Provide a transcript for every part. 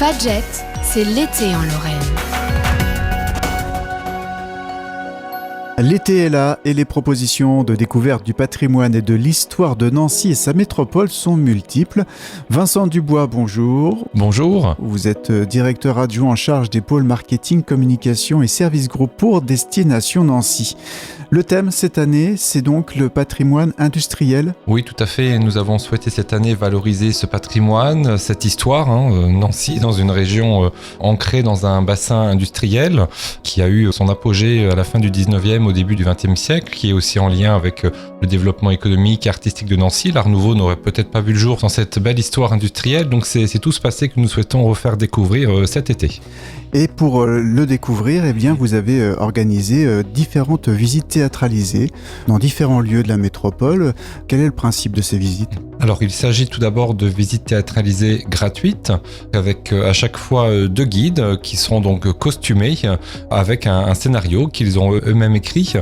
Fadjet, c'est l'été en Lorraine. L'été est là et les propositions de découverte du patrimoine et de l'histoire de Nancy et sa métropole sont multiples. Vincent Dubois, bonjour. Bonjour. Vous êtes directeur adjoint en charge des pôles marketing, communication et services groupes pour Destination Nancy. Le thème cette année, c'est donc le patrimoine industriel. Oui, tout à fait. Nous avons souhaité cette année valoriser ce patrimoine, cette histoire. Nancy, dans une région ancrée dans un bassin industriel qui a eu son apogée à la fin du 19e, au début du 20e siècle, qui est aussi en lien avec le développement économique et artistique de Nancy. L'Art Nouveau n'aurait peut-être pas vu le jour sans cette belle histoire industrielle. Donc c'est tout ce passé que nous souhaitons refaire découvrir cet été. Et pour le découvrir, eh bien, vous avez organisé différentes visites théâtralisées dans différents lieux de la métropole. Quel est le principe de ces visites ? Alors, il s'agit tout d'abord de visites théâtralisées gratuites, avec à chaque fois deux guides qui seront donc costumés avec un scénario qu'ils ont eux-mêmes écrit.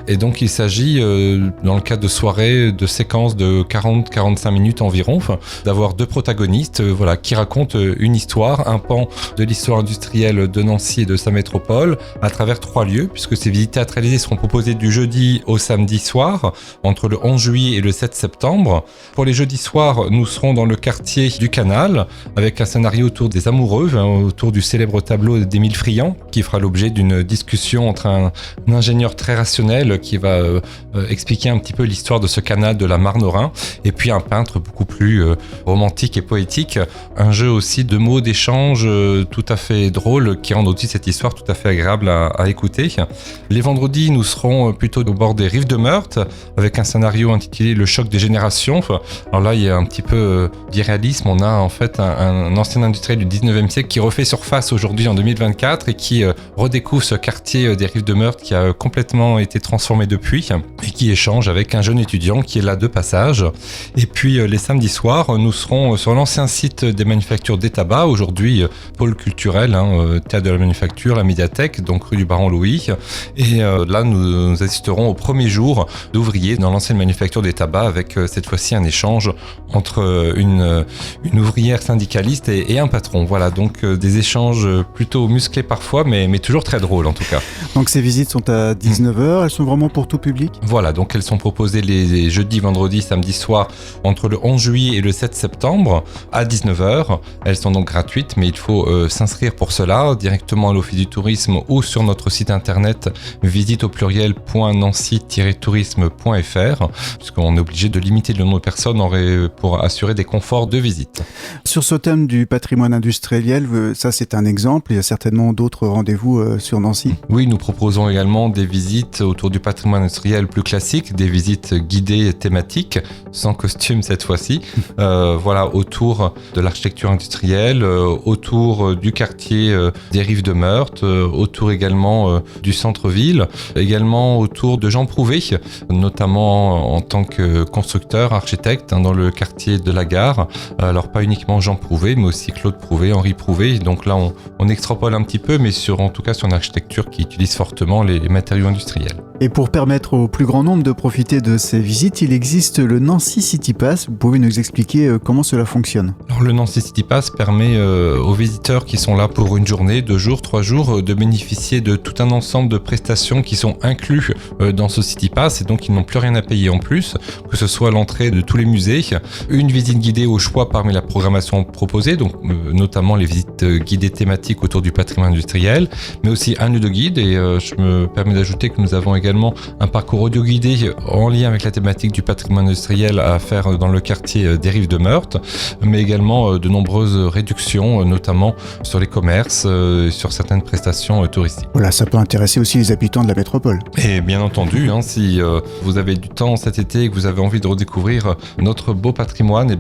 Et donc, il s'agit, dans le cadre de soirées, de séquences de 40-45 minutes environ, d'avoir deux protagonistes qui racontent une histoire, un pan de l'histoire industrielle de Nancy et de sa métropole à travers 3 lieux, puisque ces visites théâtralisées seront proposées du jeudi au samedi soir, entre le 11 juillet et le 7 septembre. Pour les jeudis soirs, nous serons dans le quartier du Canal, avec un scénario autour des amoureux, autour du célèbre tableau d'Émile Friant, qui fera l'objet d'une discussion entre un ingénieur très rationnel qui va expliquer un petit peu l'histoire de ce canal de la Marne au Rhin, et puis un peintre beaucoup plus romantique et poétique. Un jeu aussi de mots, d'échanges tout à fait drôle, qui rend aussi cette histoire tout à fait agréable à écouter. Les vendredis, nous serons plutôt au bord des rives de Meurthe, avec un scénario intitulé Le choc des générations. Alors là, il y a un petit peu d'irréalisme. On a en fait un ancien industriel du 19e siècle qui refait surface aujourd'hui en 2024 et qui redécouvre ce quartier des rives de Meurthe qui a complètement été transformé depuis et qui échange avec un jeune étudiant qui est là de passage. Et puis les samedis soirs, nous serons sur l'ancien site des manufactures des tabacs, aujourd'hui pôle culturel, théâtre de la manufacture, la médiathèque, donc rue du Baron Louis. Et là, nous assisterons au premier jour d'ouvriers dans l'ancienne manufacture des tabacs avec cette fois-ci un échange entre une ouvrière syndicaliste et un patron. Voilà, donc des échanges plutôt musclés parfois, mais toujours très drôles en tout cas. Donc ces visites sont à 19h, elles sont vraiment pour tout public ? Voilà, donc elles sont proposées les jeudis, vendredis, samedis soirs entre le 11 juillet et le 7 septembre à 19h. Elles sont donc gratuites, mais il faut s'inscrire pour cela directement à l'Office du tourisme ou sur notre site internet visite-nancy-tourisme.fr, puisqu'on est obligé de limiter le nombre de personnes pour assurer des conforts de visite. Sur ce thème du patrimoine industriel, ça c'est un exemple, il y a certainement d'autres rendez-vous sur Nancy. Oui, nous proposons également des visites autour du patrimoine industriel plus classique, des visites guidées thématiques, sans costume cette fois-ci, autour de l'architecture industrielle, autour du quartier des rives de Meurthe, autour également du centre-ville, également autour de Jean Prouvé, notamment en tant que constructeur, architecte dans le quartier de la Gare. Alors pas uniquement Jean Prouvé, mais aussi Claude Prouvé, Henri Prouvé. Donc là, on extrapole un petit peu, mais en tout cas sur une architecture qui utilise fortement les matériaux industriels. Et pour permettre au plus grand nombre de profiter de ces visites, il existe le Nancy City Pass. Vous pouvez nous expliquer comment cela fonctionne ? Alors le Nancy City Pass permet aux visiteurs qui sont là pour une journée, 2 jours, 3 jours, de bénéficier de tout un ensemble de prestations qui sont inclus dans ce City Pass et donc ils n'ont plus rien à payer en plus, que ce soit l'entrée de tous les musées, une visite guidée au choix parmi la programmation proposée, donc notamment les visites guidées thématiques autour du patrimoine industriel, mais aussi un lieu de guide et je me permets d'ajouter que nous avons également un parcours audio guidé en lien avec la thématique du patrimoine industriel à faire dans le quartier des rives de Meurthe, mais également de nombreuses réductions, notamment sur les commerces, sur certaines prestations touristiques. Voilà, ça peut intéresser aussi les habitants de la métropole. Et bien entendu, si vous avez du temps cet été et que vous avez envie de redécouvrir notre beau patrimoine,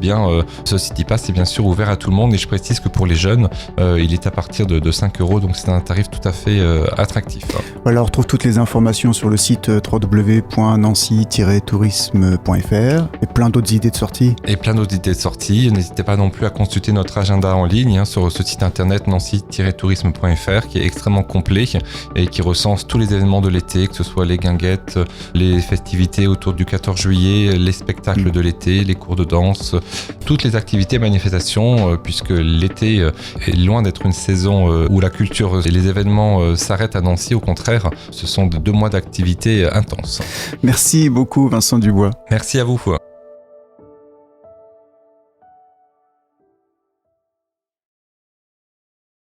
ce City Pass est bien sûr ouvert à tout le monde et je précise que pour les jeunes, il est à partir de 5 €, donc c'est un tarif tout à fait attractif. Voilà, on retrouve toutes les informations sur le site www.nancy-tourisme.fr et plein d'autres idées de sortie. N'hésitez pas non plus à consulter notre agenda en ligne sur ce site internet nancy-tourisme.fr qui est extrêmement complet et qui recense tous les événements de l'été, que ce soit les les guinguettes, les festivités autour du 14 juillet, les spectacles de l'été, les cours de danse, toutes les activités, manifestations, puisque l'été est loin d'être une saison où la culture et les événements s'arrêtent à Nancy. Au contraire, ce sont 2 mois d'activités intenses. Merci beaucoup Vincent Dubois. Merci à vous.